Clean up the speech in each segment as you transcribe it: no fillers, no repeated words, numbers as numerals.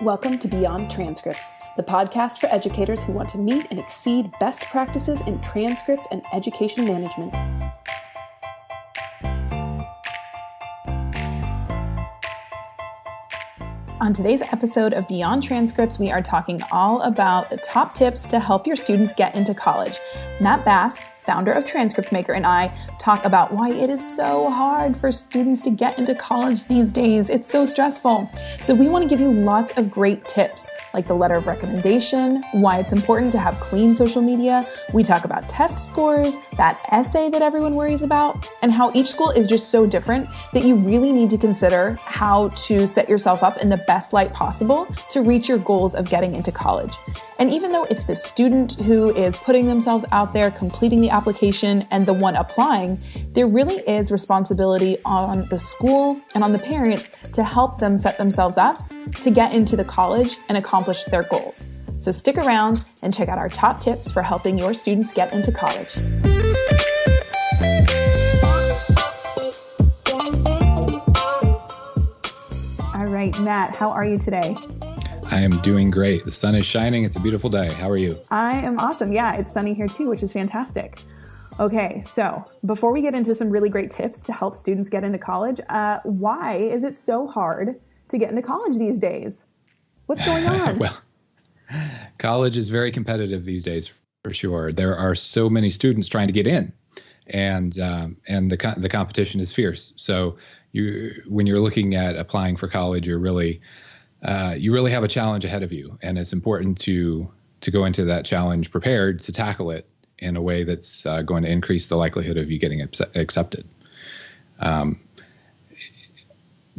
Welcome to Beyond Transcripts, the podcast for educators who want to meet and exceed best practices in transcripts and education management. On today's episode of Beyond Transcripts, we are talking all about the top tips to help your students get into college. Matt Bass, founder of Transcript Maker, and I talk about why it is so hard for students to get into college these days. It's so stressful. So we want to give you lots of great tips, like the letter of recommendation, why it's important to have clean social media. We talk about test scores, that essay that everyone worries about, and how each school is just so different that you really need to consider how to set yourself up in the best light possible to reach your goals of getting into college. And even though it's the student who is putting themselves out there, completing the application, and the one applying, there really is responsibility on the school and on the parents to help them set themselves up to get into the college and accomplish their goals. So stick around and check out our top tips for helping your students get into college. All right, Matt, how are you today? I am doing great. The sun is shining. It's a beautiful day. How are you? I am awesome. Yeah, it's sunny here too, which is fantastic. Okay, so before we get into some really great tips to help students get into college, why is it so hard to get into college these days? What's going on? Well, college is very competitive these days, for sure. There are so many students trying to get in, and the competition is fierce. So when you're looking at applying for college, you really have a challenge ahead of you, and it's important to go into that challenge prepared to tackle it in a way that's going to increase the likelihood of you getting accepted.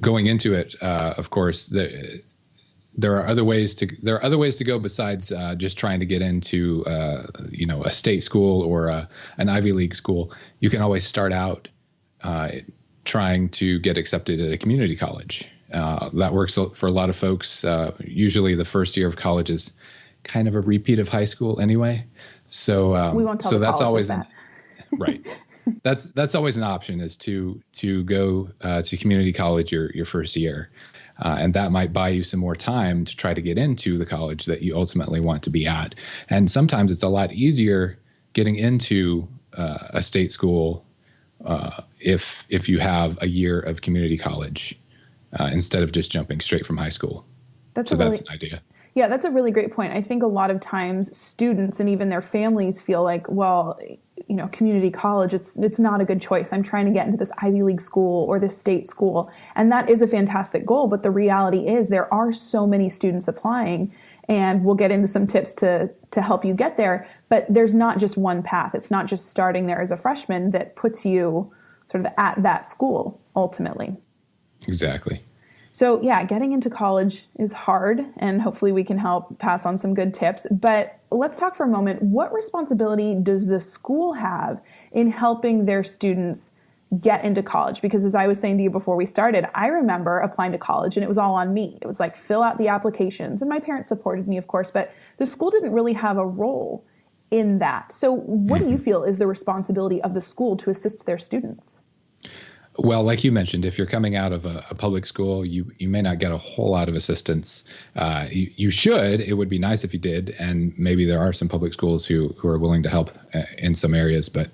Going into it, of course, there are other ways to go besides just trying to get into a state school or an Ivy League school. You can always start out trying to get accepted at a community college. That works for a lot of folks. Usually the first year of college is kind of a repeat of high school anyway. So we won't tell that's always that. Right. That's always an option, is to go to community college your first year. And that might buy you some more time to try to get into the college that you ultimately want to be at. And sometimes it's a lot easier getting into a state school if you have a year of community college instead of just jumping straight from high school. That's an idea. Yeah, that's a really great point. I think a lot of times students and even their families feel like, well, community college, it's not a good choice. I'm trying to get into this Ivy League school or this state school. And that is a fantastic goal. But the reality is there are so many students applying, and we'll get into some tips to help you get there. But there's not just one path. It's not just starting there as a freshman that puts you sort of at that school ultimately. Exactly. So yeah, getting into college is hard, and hopefully we can help pass on some good tips. But let's talk for a moment. What responsibility does the school have in helping their students get into college? Because as I was saying to you before we started, I remember applying to college and it was all on me. It was like, fill out the applications. And my parents supported me, of course, but the school didn't really have a role in that. So what do you feel is the responsibility of the school to assist their students? Well, like you mentioned, if you're coming out of a public school, you may not get a whole lot of assistance. You should. It would be nice if you did, and maybe there are some public schools who are willing to help in some areas. But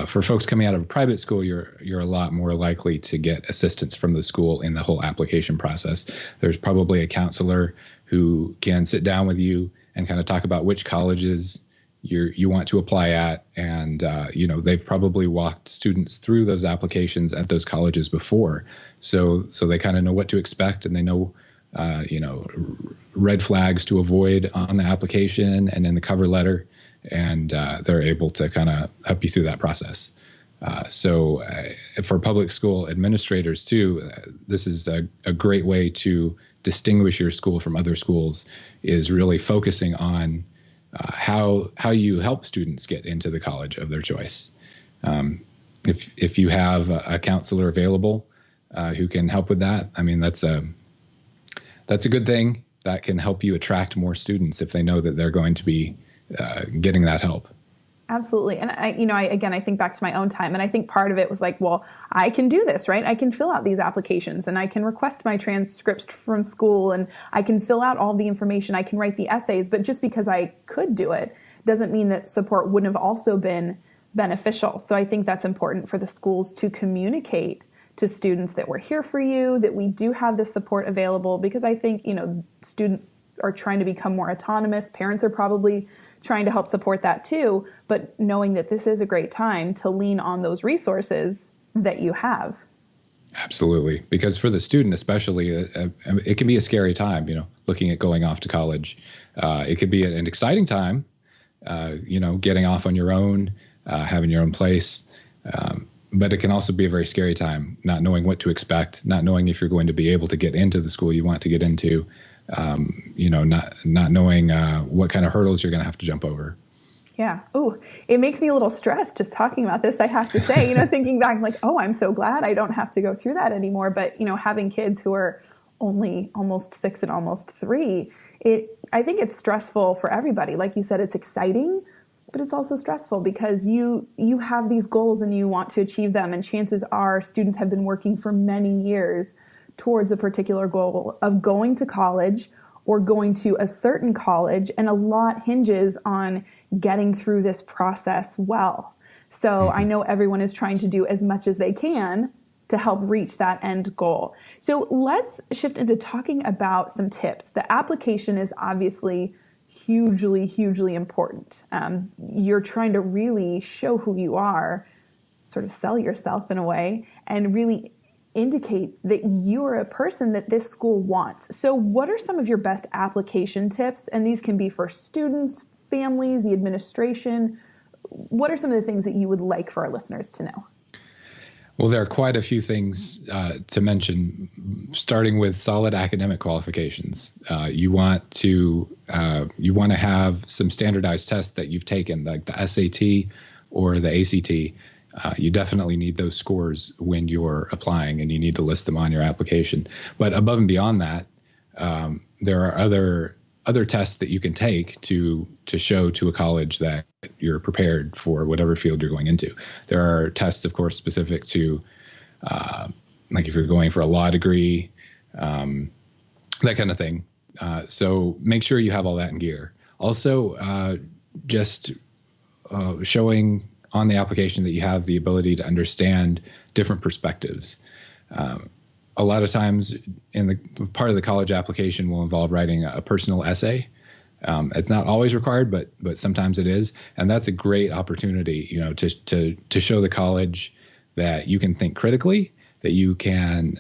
for folks coming out of a private school, you're a lot more likely to get assistance from the school in the whole application process. There's probably a counselor who can sit down with you and kind of talk about which colleges you want to apply at, and they've probably walked students through those applications at those colleges before, so they kind of know what to expect, and they know red flags to avoid on the application and in the cover letter, and they're able to kind of help you through that process. So for public school administrators too, this is a great way to distinguish your school from other schools, is really focusing on how you help students get into the college of their choice. If you have a counselor available who can help with that, I mean, that's a good thing. That can help you attract more students if they know that they're going to be getting that help. Absolutely. And I think back to my own time, and I think part of it was like, well, I can do this, right? I can fill out these applications and I can request my transcripts from school and I can fill out all the information. I can write the essays, but just because I could do it doesn't mean that support wouldn't have also been beneficial. So I think that's important for the schools to communicate to students that we're here for you, that we do have this support available, because I think, students are trying to become more autonomous. Parents are probably trying to help support that too, but knowing that this is a great time to lean on those resources that you have. Absolutely. Because for the student, especially, it can be a scary time, looking at going off to college. It could be an exciting time, getting off on your own, having your own place. But it can also be a very scary time, not knowing what to expect, not knowing if you're going to be able to get into the school you want to get into, not knowing what kind of hurdles you're going to have to jump over. Yeah. Oh, it makes me a little stressed just talking about this, I have to say, thinking back like, oh, I'm so glad I don't have to go through that anymore. But, having kids who are only almost 6 and almost 3, I think it's stressful for everybody. Like you said, it's exciting, but it's also stressful because you have these goals and you want to achieve them. And chances are students have been working for many years towards a particular goal of going to college or going to a certain college. And a lot hinges on getting through this process well. So I know everyone is trying to do as much as they can to help reach that end goal. So let's shift into talking about some tips. The application is obviously hugely, hugely important. You're trying to really show who you are, sort of sell yourself in a way, and really indicate that you're a person that this school wants. So what are some of your best application tips? And these can be for students, families, the administration. What are some of the things that you would like for our listeners to know? Well, there are quite a few things to mention, starting with solid academic qualifications. You want to have some standardized tests that you've taken, like the SAT or the ACT. You definitely need those scores when you're applying, and you need to list them on your application. But above and beyond that, there are other tests that you can take to show to a college that you're prepared for whatever field you're going into. There are tests, of course, specific to like if you're going for a law degree, that kind of thing. So make sure you have all that in gear. Also, just showing on the application that you have the ability to understand different perspectives. A lot of times in the part of the college application will involve writing a personal essay. It's not always required, but sometimes it is. And that's a great opportunity, to show the college that you can think critically, that you can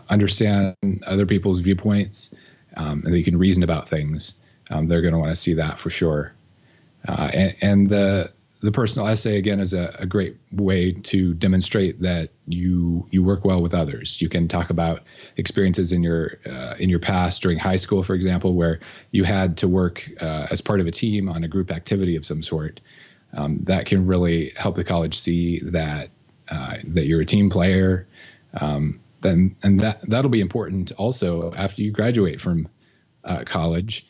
understand other people's viewpoints, and that you can reason about things. They're going to want to see that for sure. And the personal essay, again, is a great way to demonstrate that you work well with others. You can talk about experiences in your past during high school, for example, where you had to work as part of a team on a group activity of some sort. That can really help the college see that you're a team player. That'll be important also after you graduate from college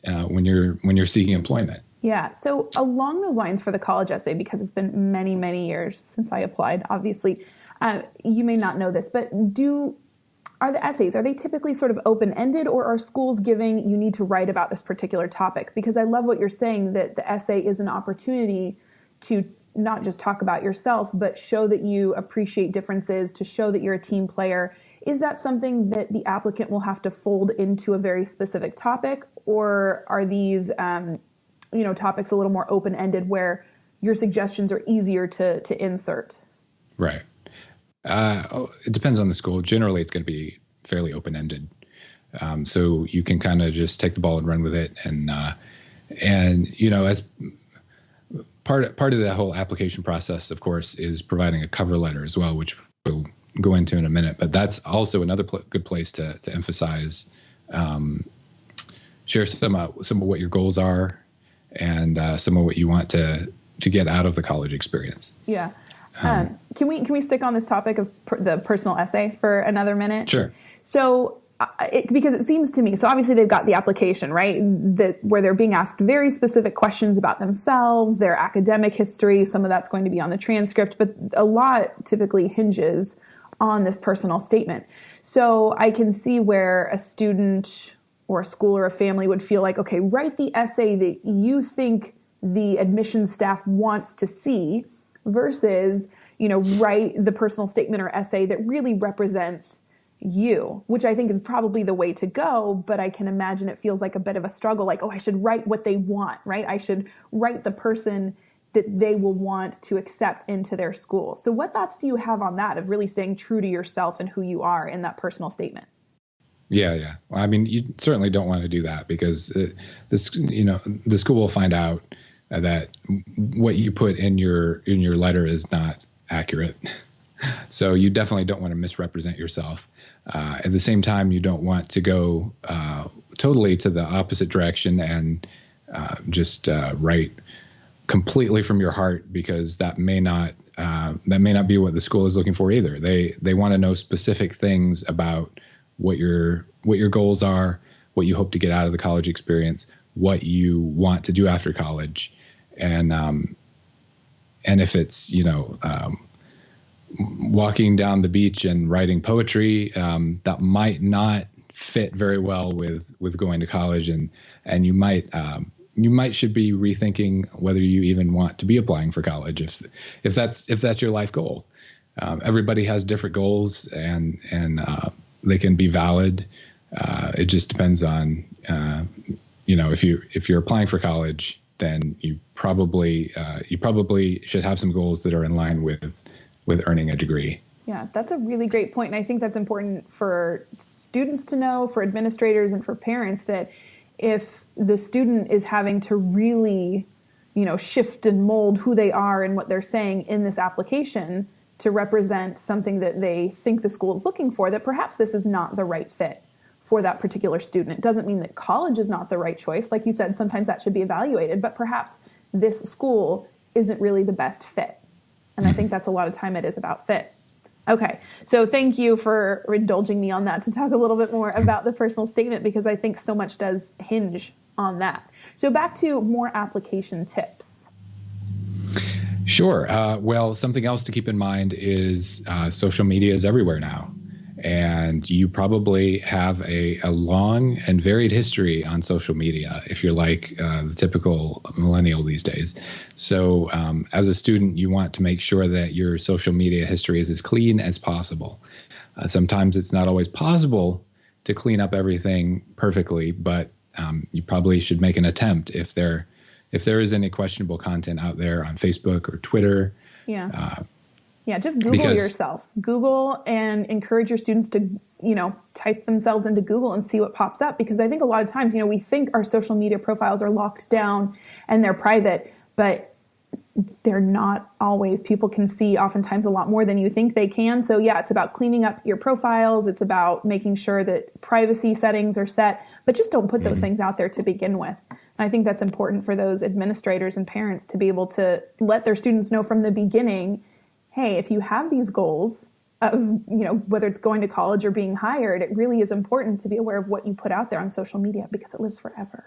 when you're seeking employment. Yeah. So along those lines for the college essay, because it's been many, many years since I applied, obviously, you may not know this, but are the essays, are they typically sort of open-ended, or are schools giving you need to write about this particular topic? Because I love what you're saying, that the essay is an opportunity to not just talk about yourself, but show that you appreciate differences, to show that you're a team player. Is that something that the applicant will have to fold into a very specific topic, or are these topics a little more open-ended where your suggestions are easier to insert? Right. It depends on the school. Generally, it's going to be fairly open-ended. So you can kind of just take the ball and run with it. And as part of the whole application process, of course, is providing a cover letter as well, which we'll go into in a minute. But that's also another good place to emphasize, share some of what your goals are, and some of what you want to get out of the college experience. Yeah. Can we stick on this topic of the personal essay for another minute? Sure. So because it seems to me, so obviously they've got the application, right? Where they're being asked very specific questions about themselves, their academic history. Some of that's going to be on the transcript, but a lot typically hinges on this personal statement. So I can see where a student or a school or a family would feel like, okay, write the essay that you think the admissions staff wants to see versus, write the personal statement or essay that really represents you, which I think is probably the way to go, but I can imagine it feels like a bit of a struggle, like, oh, I should write what they want, right? I should write the person that they will want to accept into their school. So what thoughts do you have on that, of really staying true to yourself and who you are in that personal statement? Yeah. Well, I mean, you certainly don't want to do that, because the school will find out that what you put in your letter is not accurate. So you definitely don't want to misrepresent yourself. At the same time, you don't want to go totally to the opposite direction and just write completely from your heart, because that may not be what the school is looking for either. They want to know specific things about what your goals are, what you hope to get out of the college experience, what you want to do after college, and if it's walking down the beach and writing poetry, that might not fit very well with going to college, and you might should be rethinking whether you even want to be applying for college if that's your life goal. Everybody has different goals, and they can be valid. It just depends on if you're applying for college, then you probably should have some goals that are in line with earning a degree. Yeah, that's a really great point. And I think that's important for students to know, for administrators and for parents, that if the student is having to really, shift and mold who they are and what they're saying in this application to represent something that they think the school is looking for, that perhaps this is not the right fit for that particular student. It doesn't mean that college is not the right choice. Like you said, sometimes that should be evaluated, but perhaps this school isn't really the best fit. And I think that's a lot of time it is about fit. Okay, so thank you for indulging me on that to talk a little bit more about the personal statement, because I think so much does hinge on that. So back to more application tips. Sure. Well, something else to keep in mind is social media is everywhere now. And you probably have a long and varied history on social media if you're like the typical millennial these days. So as a student, you want to make sure that your social media history is as clean as possible. Sometimes it's not always possible to clean up everything perfectly, but you probably should make an attempt if there is any questionable content out there on Facebook or Twitter. Yeah, just Google yourself. Google and encourage your students to, type themselves into Google and see what pops up. Because I think a lot of times, we think our social media profiles are locked down and they're private, but they're not always. People can see oftentimes a lot more than you think they can. So yeah, it's about cleaning up your profiles. It's about making sure that privacy settings are set, but just don't put those things out there to begin with. And I think that's important for those administrators and parents to be able to let their students know from the beginning, hey, if you have these goals of, whether it's going to college or being hired, it really is important to be aware of what you put out there on social media, because it lives forever.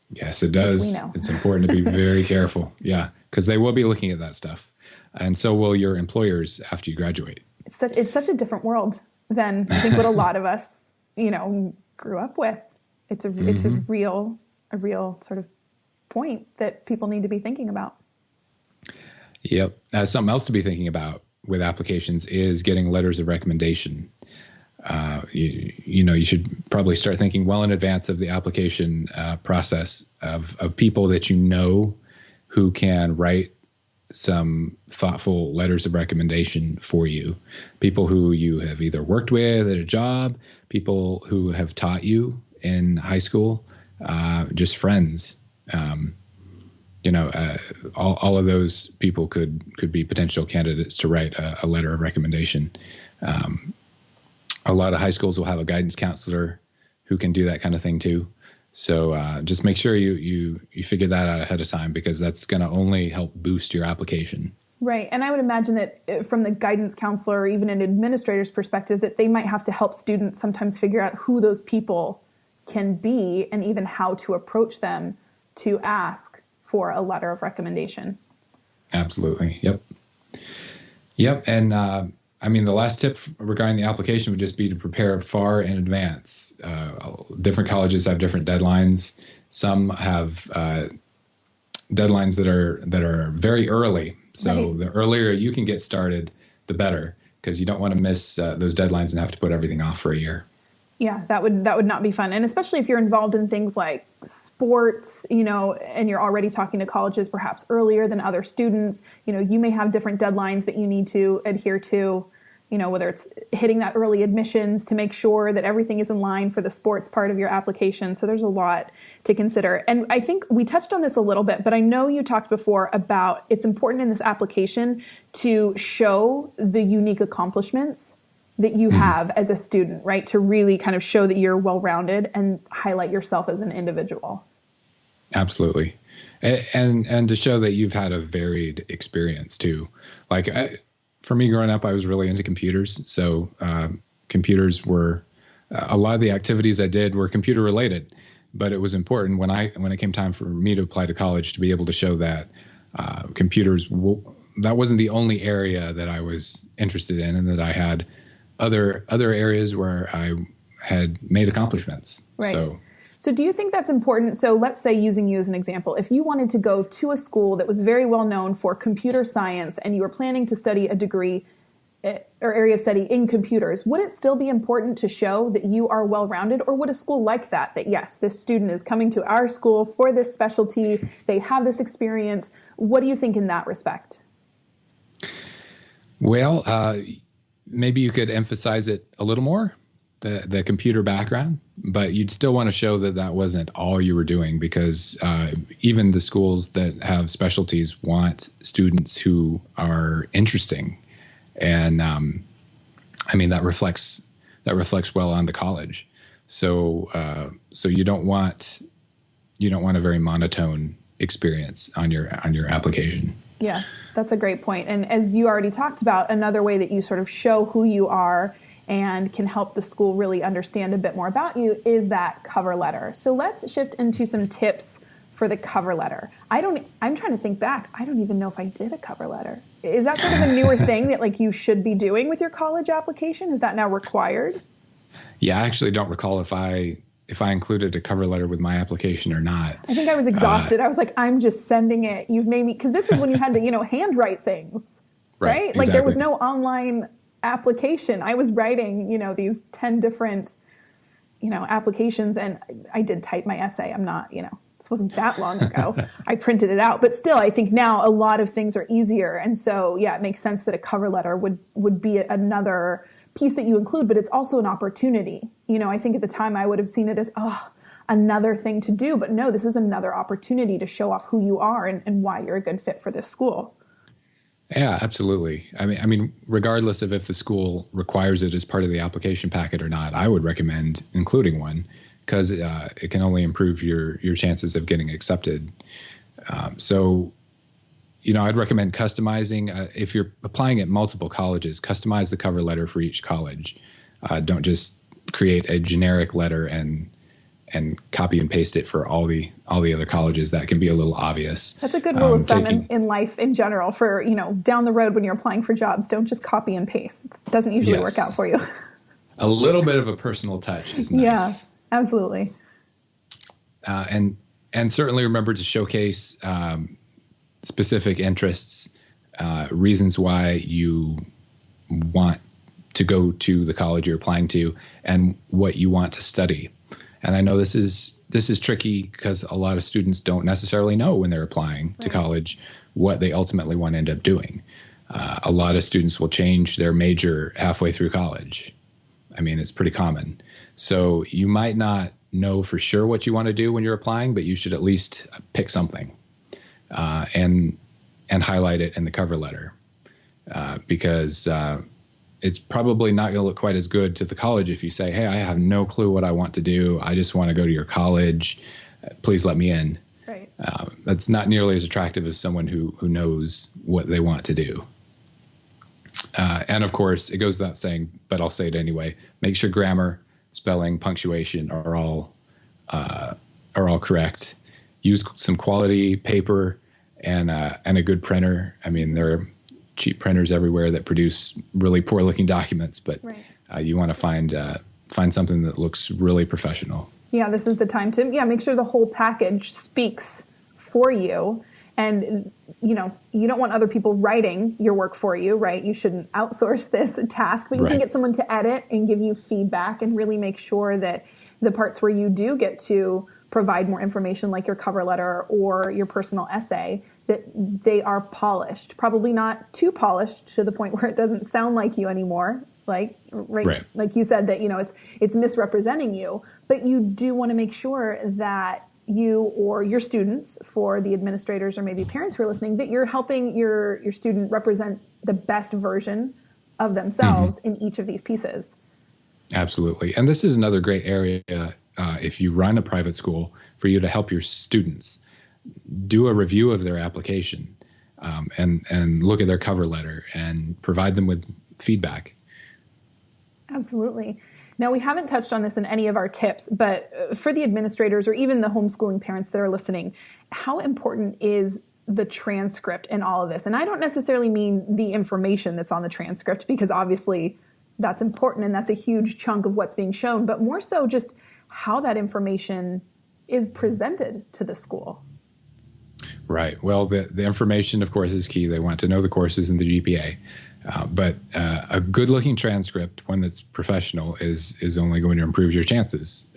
Yes, it does. It's important to be very careful. Yeah, because they will be looking at that stuff. And so will your employers after you graduate. It's such a different world than I think what a lot of us, grew up with. It's a real sort of point that people need to be thinking about. Yep. Something else to be thinking about with applications is getting letters of recommendation. You should probably start thinking well in advance of the application process of people that who can write some thoughtful letters of recommendation for you. People who you have either worked with at a job, people who have taught you in high school, just friends. All of those people could be potential candidates to write a letter of recommendation. A lot of high schools will have a guidance counselor who can do that kind of thing too. So just make sure you figure that out ahead of time, because that's going to only help boost your application. Right. And I would imagine that from the guidance counselor or even an administrator's perspective, that they might have to help students sometimes figure out who those people can be and even how to approach them to ask for a letter of recommendation. Absolutely. Yep. And the last tip regarding the application would just be to prepare far in advance. Different colleges have different deadlines. Some have deadlines that are very early. So right. The earlier you can get started, the better, because you don't want to miss those deadlines and have to put everything off for a year. Yeah, that would not be fun. And especially if you're involved in things like sports, and you're already talking to colleges perhaps earlier than other students, you may have different deadlines that you need to adhere to, whether it's hitting that early admissions to make sure that everything is in line for the sports part of your application. So there's a lot to consider. And I think we touched on this a little bit, but I know you talked before about it's important in this application to show the unique accomplishments that you have as a student, right? To really kind of show that you're well-rounded and highlight yourself as an individual. Absolutely. And to show that you've had a varied experience too. Like for me growing up, I was really into computers. So computers were, a lot of the activities I did were computer related, but it was important when it came time for me to apply to college to be able to show that computers, that wasn't the only area that I was interested in, and that I had other areas where I had made accomplishments. Right. So do you think that's important? So let's say, using you as an example, if you wanted to go to a school that was very well known for computer science and you were planning to study a degree or area of study in computers, would it still be important to show that you are well-rounded? Or would a school like that yes, this student is coming to our school for this specialty, they have this experience? What do you think in that respect? Well, maybe you could emphasize it a little more, the computer background, but you'd still want to show that wasn't all you were doing, because even the schools that have specialties want students who are interesting. And that reflects well on the college. So you don't want a very monotone experience on your application. Yeah, that's a great point. And as you already talked about, another way that you sort of show who you are and can help the school really understand a bit more about you is that cover letter. So let's shift into some tips for the cover letter. I'm trying to think back. I don't even know if I did a cover letter. Is that sort of a newer thing that you should be doing with your college application? Is that now required? Yeah, I actually don't recall if I included a cover letter with my application or not. I think I was exhausted. I was like, I'm just sending it. You've made me, because this is when you had to, handwrite things, right? Exactly. There was no online application. I was writing, these 10 different, applications, and I did type my essay. I'm not, this wasn't that long ago. I printed it out, but still, I think now a lot of things are easier. And so, yeah, it makes sense that a cover letter would be another piece that you include, but it's also an opportunity. I think at the time I would have seen it as, another thing to do, but no, this is another opportunity to show off who you are and why you're a good fit for this school. Yeah, absolutely. I mean, regardless of if the school requires it as part of the application packet or not, I would recommend including one, because it can only improve your chances of getting accepted. I'd recommend customizing. If you're applying at multiple colleges, customize the cover letter for each college. Don't just create a generic letter and copy and paste it for all the other colleges. That can be a little obvious. That's a good rule of thumb in life in general for, down the road when you're applying for jobs. Don't just copy and paste. It doesn't usually work out for you. A little bit of a personal touch is nice. Yeah, absolutely. And certainly remember to showcase specific interests, reasons why you want to go to the college you're applying to, and what you want to study. And I know this is tricky because a lot of students don't necessarily know when they're applying to college what they ultimately want to end up doing. A lot of students will change their major halfway through college. I mean, it's pretty common. So you might not know for sure what you want to do when you're applying, but you should at least pick something and highlight it in the cover letter because it's probably not going to look quite as good to the college if you say, hey, I have no clue what I want to do. I just want to go to your college. Please let me in. Right. That's not nearly as attractive as someone who knows what they want to do. And of course, it goes without saying, but I'll say it anyway. Make sure grammar, spelling, punctuation are all correct. Use some quality paper and a good printer. I mean, there are cheap printers everywhere that produce really poor-looking documents, but you want to find something that looks really professional. Yeah, this is the time to make sure the whole package speaks for you. And, you don't want other people writing your work for you, right? You shouldn't outsource this task, but you can get someone to edit and give you feedback and really make sure that the parts where you do get to provide more information, like your cover letter or your personal essay, that they are polished. Probably not too polished to the point where it doesn't sound like you anymore. Like you said, that, it's misrepresenting you, but you do want to make sure that you or your students, for the administrators or maybe parents who are listening, that you're helping your student represent the best version of themselves in each of these pieces. Absolutely. And this is another great area, if you run a private school, for you to help your students. Do a review of their application and look at their cover letter and provide them with feedback. Absolutely. Now, we haven't touched on this in any of our tips, but for the administrators or even the homeschooling parents that are listening, how important is the transcript in all of this? And I don't necessarily mean the information that's on the transcript, because obviously that's important and that's a huge chunk of what's being shown, but more so just how that information is presented to the school. Right. Well, the information, of course, is key. They want to know the courses and the GPA. But a good-looking transcript, one that's professional, is only going to improve your chances.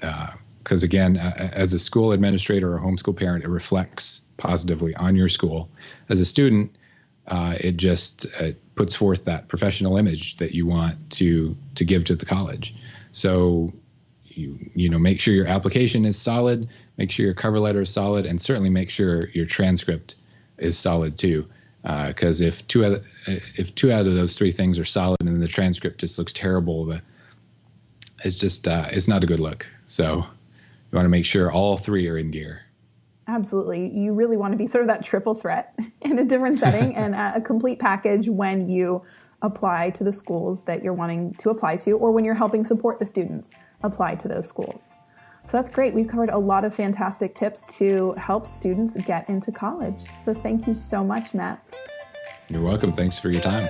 Because, again, as a school administrator or homeschool parent, it reflects positively on your school. As a student, it just puts forth that professional image that you want to give to the college. So make sure your application is solid, make sure your cover letter is solid, and certainly make sure your transcript is solid too. Because if two out of those three things are solid and the transcript just looks terrible, it's not a good look. So you want to make sure all three are in gear. Absolutely. You really want to be sort of that triple threat in a different setting and a complete package when you apply to the schools that you're wanting to apply to, or when you're helping support the students apply to those schools. So that's great. We've covered a lot of fantastic tips to help students get into college. So thank you so much, Matt. You're welcome. Thanks for your time.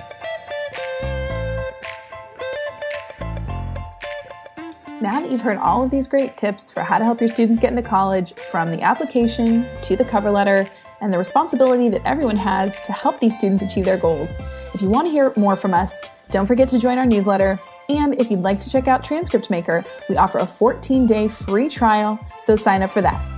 Now that you've heard all of these great tips for how to help your students get into college, from the application to the cover letter, and the responsibility that everyone has to help these students achieve their goals, if you want to hear more from us, don't forget to join our newsletter. And if you'd like to check out Transcript Maker, we offer a 14-day free trial, so sign up for that.